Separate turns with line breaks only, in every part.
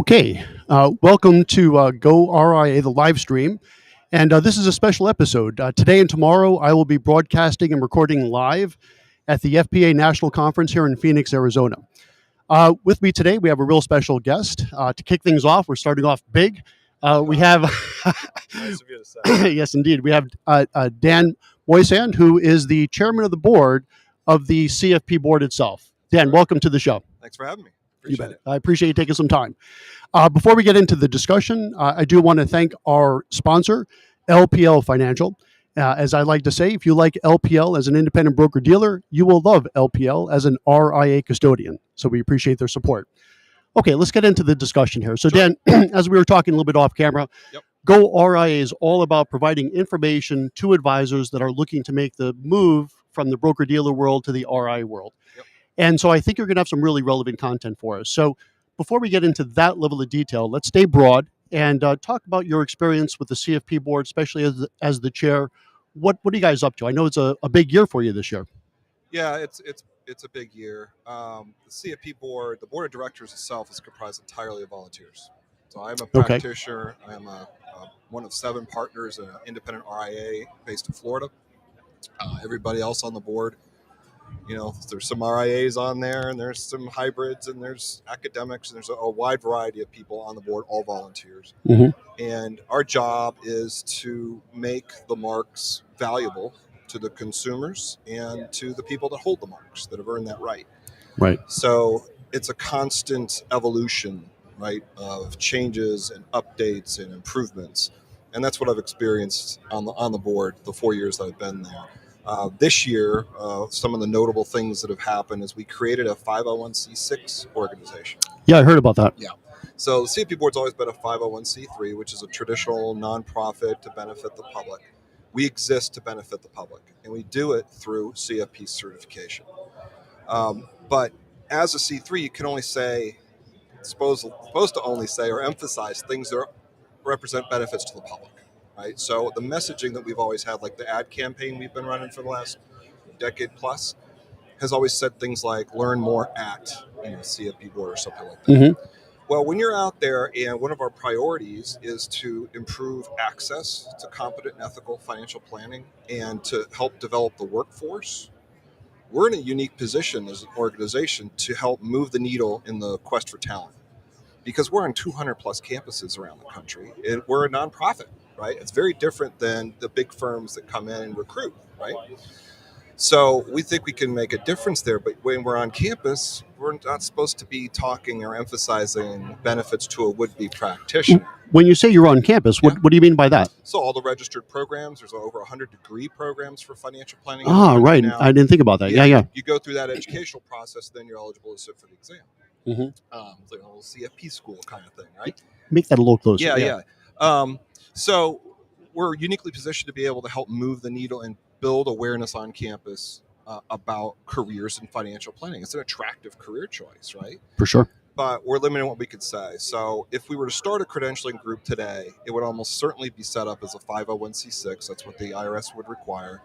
Okay, welcome to goRIA, the live stream. And this is a special episode. Today and tomorrow, I will be broadcasting and recording live at the FPA National Conference here in Phoenix, Arizona. With me today, we have a real special guest. To kick things off, we're starting off big. We have,
Nice of you to say.
yes, indeed, we have Dan Boysand, who is the chairman of the board of the CFP board itself. Dan, welcome to the show.
Thanks for having me.
You bet. I appreciate you taking some time. Before we get into the discussion, I do want to thank our sponsor, LPL Financial. As I like to say, if you like LPL as an independent broker-dealer, you will love LPL as an RIA custodian. So we appreciate their support. Okay, let's get into the discussion here. So
Sure.
Dan, as we were talking a little bit off camera,
Yep.
goRIA is all about providing information to advisors that are looking to make the move from the broker-dealer world to the RIA world.
Yep.
And so I think you're going to have some really relevant content for us. So before we get into that level of detail, let's stay broad and talk about your experience with the CFP board, especially as the chair. What are you guys up to? I know it's a big year for you this year.
Yeah, it's a big year. The CFP board, the board of directors itself, is comprised entirely of volunteers. So I'm a practitioner. I'm one of 7 partners in an independent RIA based in Florida. Everybody else on the board, there's some RIAs on there, and there's some hybrids, and there's academics, and there's a wide variety of people on the board, all volunteers.
Mm-hmm.
And our job is to make the marks valuable to the consumers and to the people that hold the marks, that have earned that right.
Right.
So it's a constant evolution, right, of changes and updates and improvements. And that's what I've experienced on the board the 4 years that I've been there. This year, some of the notable things that have happened is we created a 501c6 organization.
Yeah, I heard about that.
Yeah. So the CFP board's always been a 501c3, which is a traditional nonprofit to benefit the public. We exist to benefit the public, and we do it through CFP certification. But as a C3, you can only say, supposed to only say or emphasize things that represent benefits to the public. Right. So the messaging that we've always had, like the ad campaign we've been running for the last decade plus, has always said things like "learn more at CFP board" or something like that.
Mm-hmm.
Well, when you're out there, and one of our priorities is to improve access to competent and ethical financial planning and to help develop the workforce, we're in a unique position as an organization to help move the needle in the quest for talent, because we're on 200 plus campuses around the country, and we're a nonprofit. Right? It's very different than the big firms that come in and recruit, right? So we think we can make a difference there, but when we're on campus, we're not supposed to be talking or emphasizing benefits to a would-be practitioner.
When you say you're on campus, what do you mean by that?
So all the registered programs, there's over 100 degree programs for financial planning.
Right.
Now.
I didn't think about that. Yeah.
You go through that educational process, then you're eligible to sit for the exam.
Mm-hmm.
It's like a little CFP school kind of thing, right?
Make that a little closer.
Yeah. So we're uniquely positioned to be able to help move the needle and build awareness on campus about careers in financial planning. It's an attractive career choice, right?
For sure.
But we're limited in what we could say. So if we were to start a credentialing group today, it would almost certainly be set up as a 501c6. That's what the IRS would require.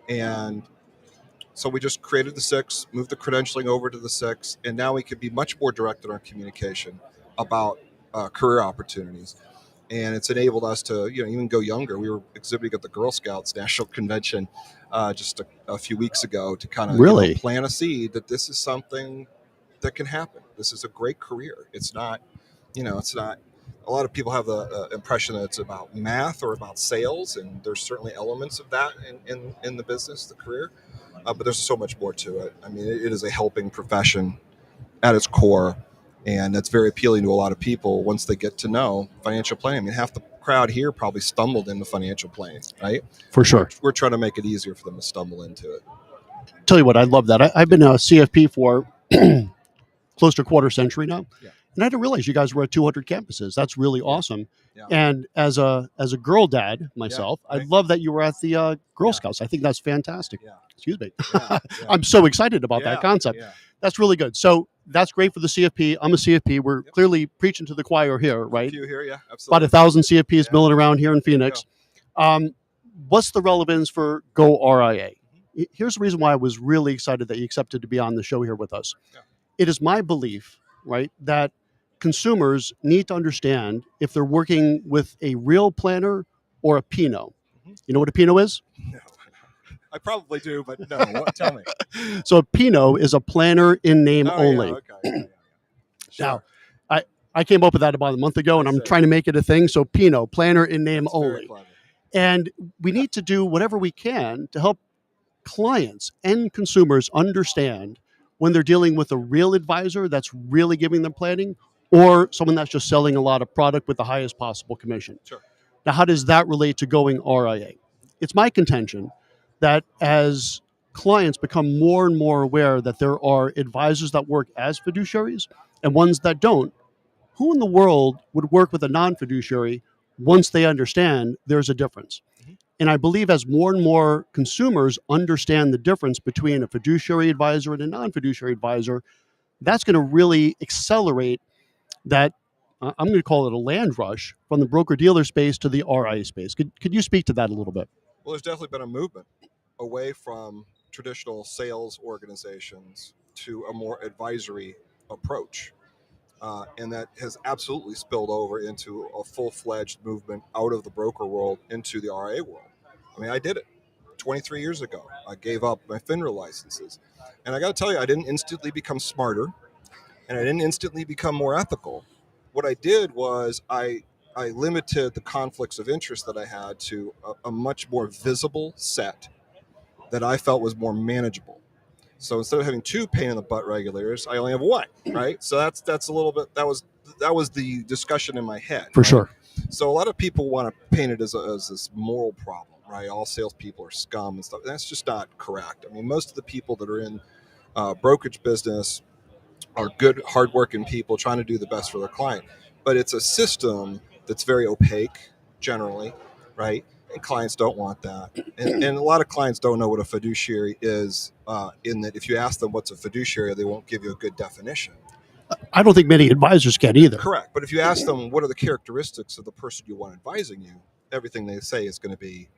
And so we just created the 6, moved the credentialing over to the 6, and now we could be much more direct in our communication about career opportunities. And it's enabled us to, even go younger. We were exhibiting at the Girl Scouts National Convention just a few weeks ago to kind of plant a seed that this is something that can happen. This is a great career. It's not, it's not. A lot of people have the impression that it's about math or about sales, and there's certainly elements of that in the business, the career. But there's so much more to it. I mean, it is a helping profession at its core. And that's very appealing to a lot of people once they get to know financial planning. I mean, half the crowd here probably stumbled into financial planning, right?
For sure.
We're trying to make it easier for them to stumble into it.
Tell you what, I love that. I've been a CFP for close to a quarter century now. Yeah. And I didn't realize you guys were at 200 campuses. That's really awesome. Yeah. And as a girl dad myself, I love that you were at the Girl Scouts. I think that's fantastic. Yeah. Excuse me. Yeah. I'm so excited about that concept. Yeah. That's really good. So that's great for the CFP. I'm a CFP. We're clearly preaching to the choir here, right?
A few here, yeah, absolutely.
About 1,000 CFPs milling around here in Phoenix. What's the relevance for goRIA? Here's the reason why I was really excited that you accepted to be on the show here with us. Yeah. It is my belief, right, that consumers need to understand if they're working with a real planner or a Pinot. You know what a Pinot is?
No, I probably do, but no. Tell me.
So a Pinot is a planner in name only.
Yeah, okay. Yeah. Sure.
Now, I came up with that about a month ago, and I'm trying to make it a thing. So Pinot, planner in name only. And we need to do whatever we can to help clients and consumers understand when they're dealing with a real advisor that's really giving them planning, or someone that's just selling a lot of product with the highest possible commission.
Sure.
Now, how does that relate to going RIA? It's my contention that as clients become more and more aware that there are advisors that work as fiduciaries and ones that don't, who in the world would work with a non-fiduciary once they understand there's a difference?
Mm-hmm.
And I believe as more and more consumers understand the difference between a fiduciary advisor and a non-fiduciary advisor, that's going to really accelerate that. I'm going to call it a land rush from the broker-dealer space to the RIA space. Could you speak to that a little bit?
Well, there's definitely been a movement away from traditional sales organizations to a more advisory approach. And that has absolutely spilled over into a full-fledged movement out of the broker world into the RIA world. I mean, I did it 23 years ago. I gave up my FINRA licenses. And I got to tell you, I didn't instantly become smarter, and I didn't instantly become more ethical. What I did was I limited the conflicts of interest that I had to a much more visible set that I felt was more manageable. So instead of having 2 pain in the butt regulators, I only have 1, right? So that's a little bit, that was the discussion in my head.
For
right?
sure.
So a lot of people want to paint it as this moral problem, right? All salespeople are scum and stuff. That's just not correct. I mean, most of the people that are in brokerage business are good, hardworking people trying to do the best for their client. But it's a system that's very opaque generally, right? And clients don't want that. And a lot of clients don't know what a fiduciary is, in that if you ask them what's a fiduciary, they won't give you a good definition.
I don't think many advisors can either.
Correct. But if you ask them what are the characteristics of the person you want advising you, everything they say is going to be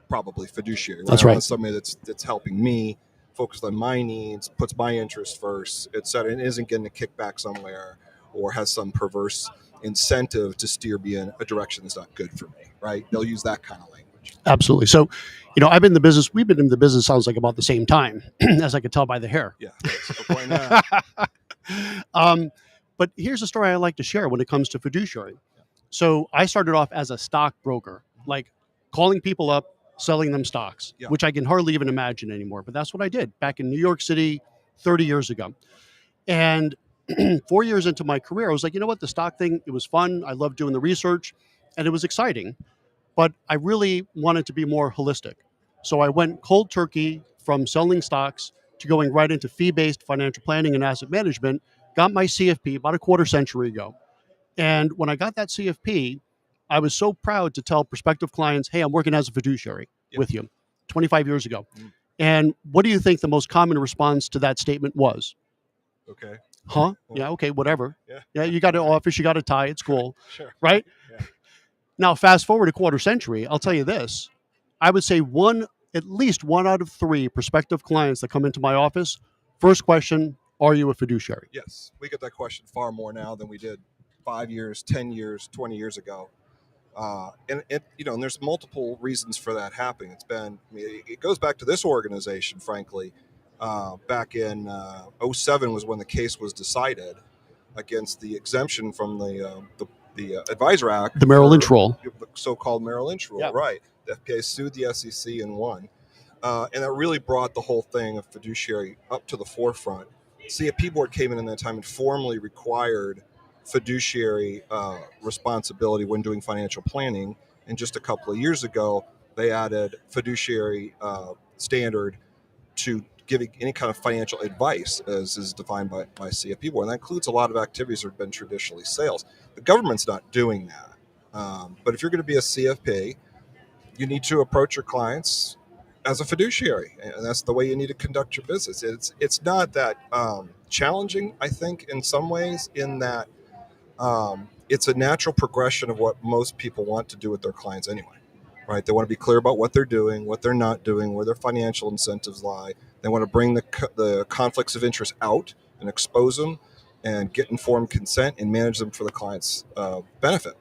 probably fiduciary. Right?
That's right.
Somebody that's helping me, focused on my needs, puts my interests first, et cetera, and isn't getting a kickback somewhere or has some perverse incentive to steer me in a direction that's not good for me, right? They'll use that kind of language.
Absolutely. So, we've been in the business, sounds like about the same time, as I could tell by the hair.
Yeah, that's the point now.
But here's a story I like to share when it comes to fiduciary. So I started off as a stock broker, like calling people up, selling them stocks, which I can hardly even imagine anymore. But that's what I did back in New York City 30 years ago. And 4 years into my career, I was like, you know what, the stock thing, it was fun. I loved doing the research and it was exciting. But I really wanted to be more holistic. So I went cold turkey from selling stocks to going right into fee-based financial planning and asset management, got my CFP about a quarter century ago. And when I got that CFP, I was so proud to tell prospective clients, hey, I'm working as a fiduciary with you 25 years ago. And what do you think the most common response to that statement was?
Okay.
Huh? Yeah, okay, whatever.
Yeah,
you got an office, you got a tie, it's cool.
Sure.
Right?
Yeah.
Now, fast forward a quarter century, I'll tell you this. I would say at least 1 out of 3 prospective clients that come into my office, first question, are you a fiduciary?
Yes, we get that question far more now than we did 5 years, 10 years, 20 years ago. And there's multiple reasons for that happening. It goes back to this organization, frankly. Back in 2007 was when the case was decided against the exemption from the Advisor Act.
The Merrill Lynch rule.
The so-called Merrill Lynch rule, right. The FPA sued the SEC and won. And that really brought the whole thing of fiduciary up to the forefront. CFP board came in that time and formally required fiduciary responsibility when doing financial planning. And just a couple of years ago, they added fiduciary standard to giving any kind of financial advice as is defined by CFP board. And that includes a lot of activities that have been traditionally sales. The government's not doing that. But if you're going to be a CFP, you need to approach your clients as a fiduciary, and that's the way you need to conduct your business. It's not that challenging, I think, in some ways, in that it's a natural progression of what most people want to do with their clients anyway, right? They want to be clear about what they're doing, what they're not doing, where their financial incentives lie. They want to bring the conflicts of interest out and expose them, and get informed consent and manage them for the client's benefit.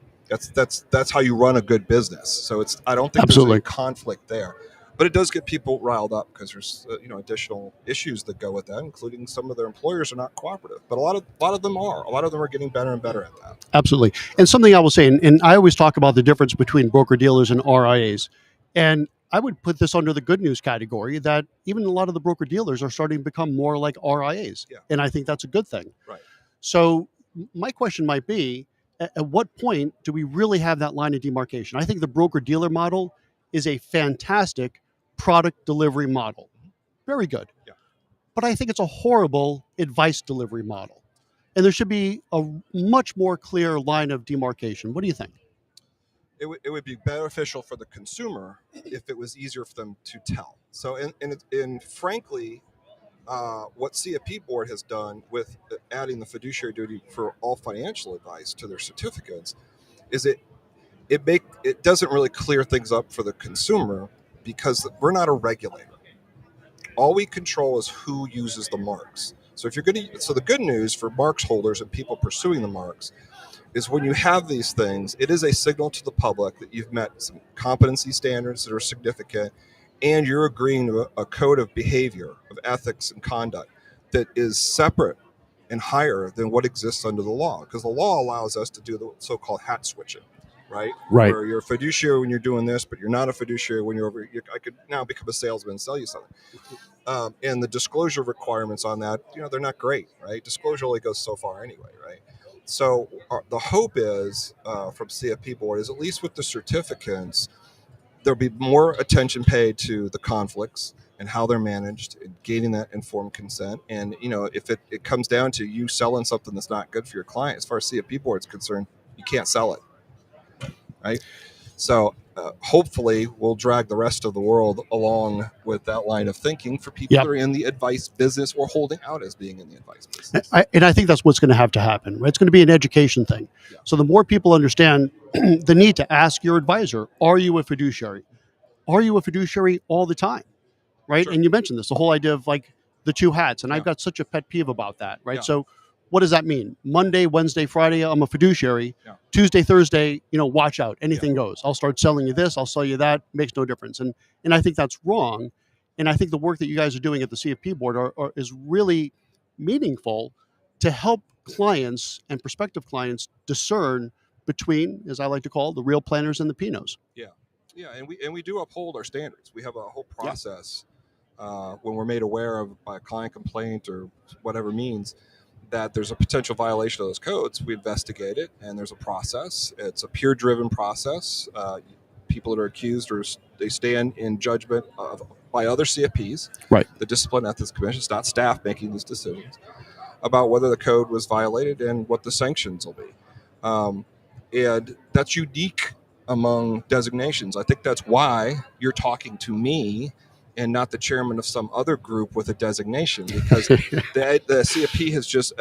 That's how you run a good business. So I don't think
Absolutely.
there's a conflict there, but it does get people riled up because there's additional issues that go with that, including some of their employers are not cooperative, but a lot of them are. A lot of them are getting better and better at that.
Absolutely. And something I will say, and I always talk about the difference between broker dealers and RIAs, and I would put this under the good news category that even a lot of the broker dealers are starting to become more like RIAs, and I think that's a good thing.
Right.
So my question might be, at what point do we really have that line of demarcation? I think the broker dealer model is a fantastic product delivery model. Very good.
Yeah.
But I think it's a horrible advice delivery model. And there should be a much more clear line of demarcation. What do you think?
It would be beneficial for the consumer if it was easier for them to tell. So, and frankly, what CFP board has done with adding the fiduciary duty for all financial advice to their certificates is it doesn't really clear things up for the consumer because we're not a regulator. All we control is who uses the marks. So so the good news for marks holders and people pursuing the marks is when you have these things, it is a signal to the public that you've met some competency standards that are significant, and you're agreeing to a code of behavior, of ethics and conduct that is separate and higher than what exists under the law. Because the law allows us to do the so-called hat switching, right?
Right.
Where you're a fiduciary when you're doing this, but you're not a fiduciary when you're over. I could now become a salesman and sell you something. And the disclosure requirements on that, they're not great, right? Disclosure only goes so far anyway, right? So the hope is from CFP board is at least with the certificates, there'll be more attention paid to the conflicts and how they're managed and gaining that informed consent. And, if it comes down to you selling something that's not good for your client, as far as CFP board is concerned, you can't sell it, right? So hopefully we'll drag the rest of the world along with that line of thinking for people that are in the advice business or holding out as being in the advice business.
And I think that's what's going to have to happen. Right? It's going to be an education thing. Yeah. So the more people understand the need to ask your advisor, are you a fiduciary? Are you a fiduciary all the time? Right? Sure. And you mentioned this, the whole idea of like the two hats. And I've got such a pet peeve about that. Right? Yeah. So what does that mean? Monday, Wednesday, Friday, I'm a fiduciary. Yeah. Tuesday, Thursday, watch out. Anything goes. I'll start selling you this. I'll sell you that. Makes no difference. And I think that's wrong. And I think the work that you guys are doing at the CFP board is really meaningful to help clients and prospective clients discern between, as I like to call it, the real planners and the Pinos.
Yeah. Yeah. And we do uphold our standards. We have a whole process when we're made aware of by a client complaint or whatever means that there's a potential violation of those codes. We investigate it, and there's a process. It's a peer-driven process. People that are accused, they stand in judgment by other CFPs,
right?
The Discipline Ethics Commission. It's not staff making these decisions about whether the code was violated and what the sanctions will be. And that's unique among designations. I think that's why you're talking to me and not the chairman of some other group with a designation, because the CFP has just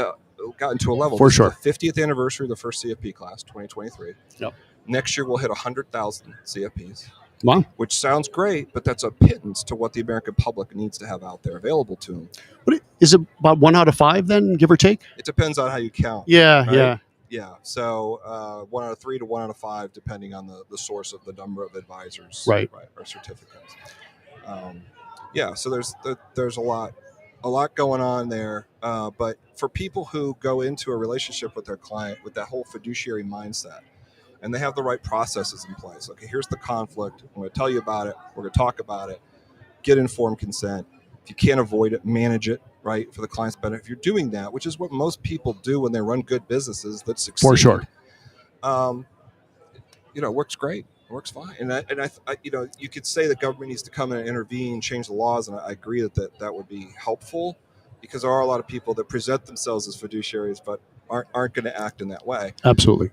gotten to a level.
For sure.
The 50th anniversary of the first CFP class, 2023.
Yep.
Next year we'll hit 100,000 CFPs.
Wow.
Which sounds great, but that's a pittance to what the American public needs to have out there available to them.
What is it, about 1 out of 5 then, give or take?
It depends on how you count.
Yeah,
right?
yeah.
Yeah, so 1 out of 3 to 1 out of 5, depending on the source of the number of advisors,
right,
or certificates. So there's a lot going on there. But for people who go into a relationship with their client with that whole fiduciary mindset, and they have the right processes in place. Okay, here's the conflict. I'm going to tell you about it. We're going to talk about it. Get informed consent. If you can't avoid it, manage it, right, for the client's benefit. If you're doing that, which is what most people do when they run good businesses that succeed.
For sure.
It works great. It works fine. And I you could say the government needs to come in and intervene, change the laws, and I agree that would be helpful, because there are a lot of people that present themselves as fiduciaries but aren't going to act in that way.
Absolutely.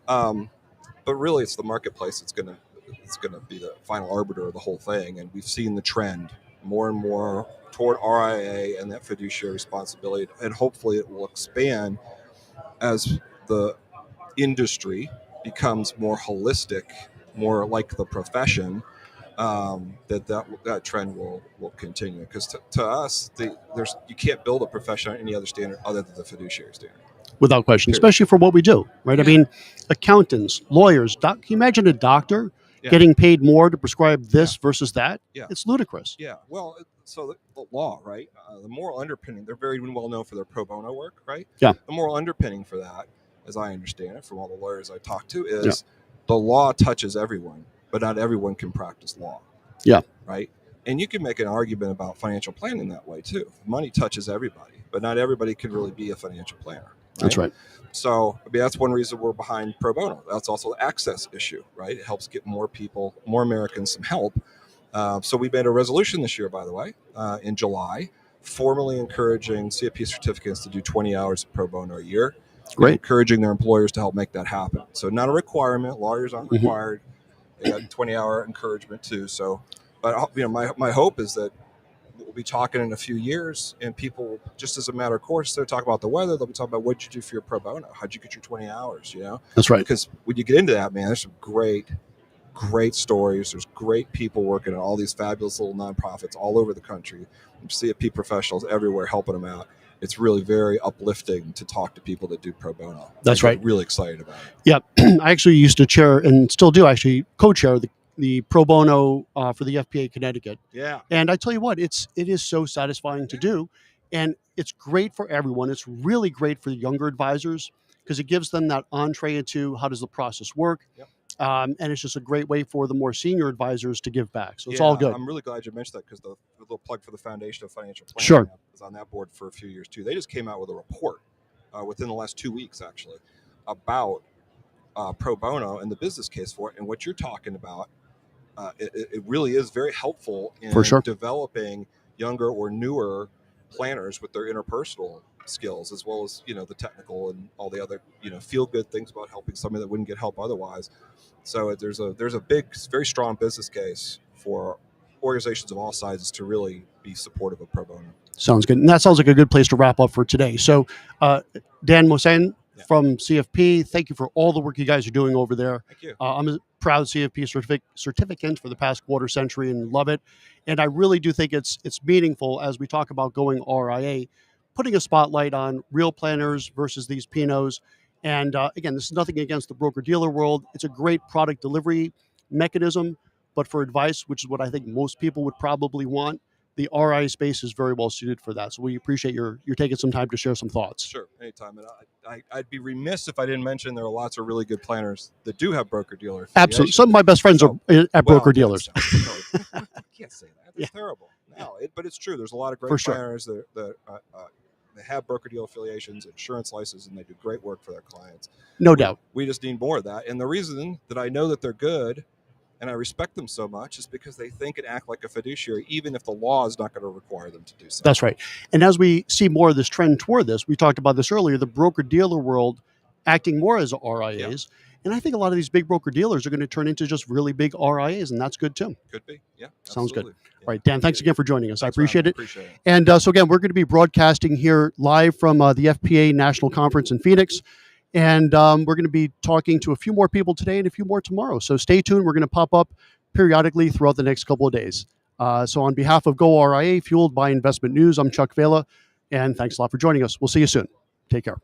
But really, it's the marketplace that's going to be the final arbiter of the whole thing. And we've seen the trend more and more toward RIA and that fiduciary responsibility. And hopefully it will expand as the industry becomes more holistic, more like the profession, that trend will continue. Because to us, you can't build a profession on any other standard other than the fiduciary standard.
without question, especially for what we do, right? I mean, accountants, lawyers, can you imagine a doctor getting paid more to prescribe this versus that? It's ludicrous.
Yeah. Well, so the law, right? The moral underpinning, they're very well known for their pro bono work, right?
Yeah.
The moral underpinning for that, as I understand it from all the lawyers I talked to, is the law touches everyone, but not everyone can practice law.
Yeah.
Right? And you can make an argument about financial planning that way too. Money touches everybody, but not everybody can really be a financial planner. Right?
That's right.
So, I mean, that's one reason we're behind pro bono. That's also the access issue, right? It helps get more people, more Americans some help. So we made a resolution this year, by the way, in July, formally encouraging CFP certificates to do 20 hours of pro bono a year.
Great.
Encouraging their employers to help make that happen. So not a requirement. Lawyers aren't required. They got 20-hour encouragement too. So, but my hope is that we'll be talking in a few years, and people, just as a matter of course, they'll talk about the weather. They'll be talking about what'd you do for your pro bono? How'd you get your 20 hours? You know,
that's right.
Because when you get into that, man, there's some great stories. There's great people working at all these fabulous little nonprofits all over the country. CFP professionals everywhere helping them out. It's really very uplifting to talk to people that do pro bono.
That's right.
Really excited about it.
Yeah, I actually used to chair and still do actually co-chair the pro bono for the FPA Connecticut.
Yeah.
And I tell you what, it is so satisfying to do, and it's great for everyone. It's really great for the younger advisors because it gives them that entree into how does the process work.
Yep.
And it's just a great way for the more senior advisors to give back. So it's all good.
I'm really glad you mentioned that because the little plug for the Foundation of Financial Planning
Sure.
was on that board for a few years too. They just came out with a report within the last 2 weeks actually about pro bono and the business case for it. And what you're talking about, it really is very helpful in developing younger or newer planners with their interpersonal skills, as well as the technical and all the other feel good things about helping somebody that wouldn't get help otherwise. So there's a big, very strong business case for organizations of all sizes to really be supportive of pro bono.
Sounds good. And that sounds like a good place to wrap up for today. So Dan Mosan from CFP, thank you for all the work you guys are doing over there.
Thank you.
I'm a proud CFP certificant for the past quarter century and love it. And I really do think it's meaningful as we talk about going RIA, putting a spotlight on real planners versus these Pinos. And again, this is nothing against the broker-dealer world. It's a great product delivery mechanism, but for advice, which is what I think most people would probably want, the RIA space is very well suited for that. So we appreciate you're taking some time to share some thoughts.
Sure, anytime. And I'd be remiss if I didn't mention there are lots of really good planners that do have broker-dealer affiliations.
Absolutely. Some of my best friends are at broker-dealers.
I can't say that. That's terrible. No, but it's true. There's a lot of great planners that they have broker-dealer affiliations, insurance licenses, and they do great work for their clients.
No doubt.
We just need more of that. And the reason that I know that they're good and I respect them so much is because they think and act like a fiduciary, even if the law is not going to require them to do so.
That's right. And as we see more of this trend toward this, we talked about this earlier, the broker-dealer world acting more as RIAs. Yeah. And I think a lot of these big broker-dealers are going to turn into just really big RIAs, and that's good too.
Could be, yeah.
Sounds
absolutely.
good. Yeah. All right, Dan, thanks again for joining us. I appreciate it.
Appreciate it.
And so again, we're going to be broadcasting here live from the FPA National Conference in Phoenix. And we're going to be talking to a few more people today and a few more tomorrow. So stay tuned. We're going to pop up periodically throughout the next couple of days. So on behalf of goRIA, fueled by investment news, I'm Chuck Vela, and thanks a lot for joining us. We'll see you soon. Take care.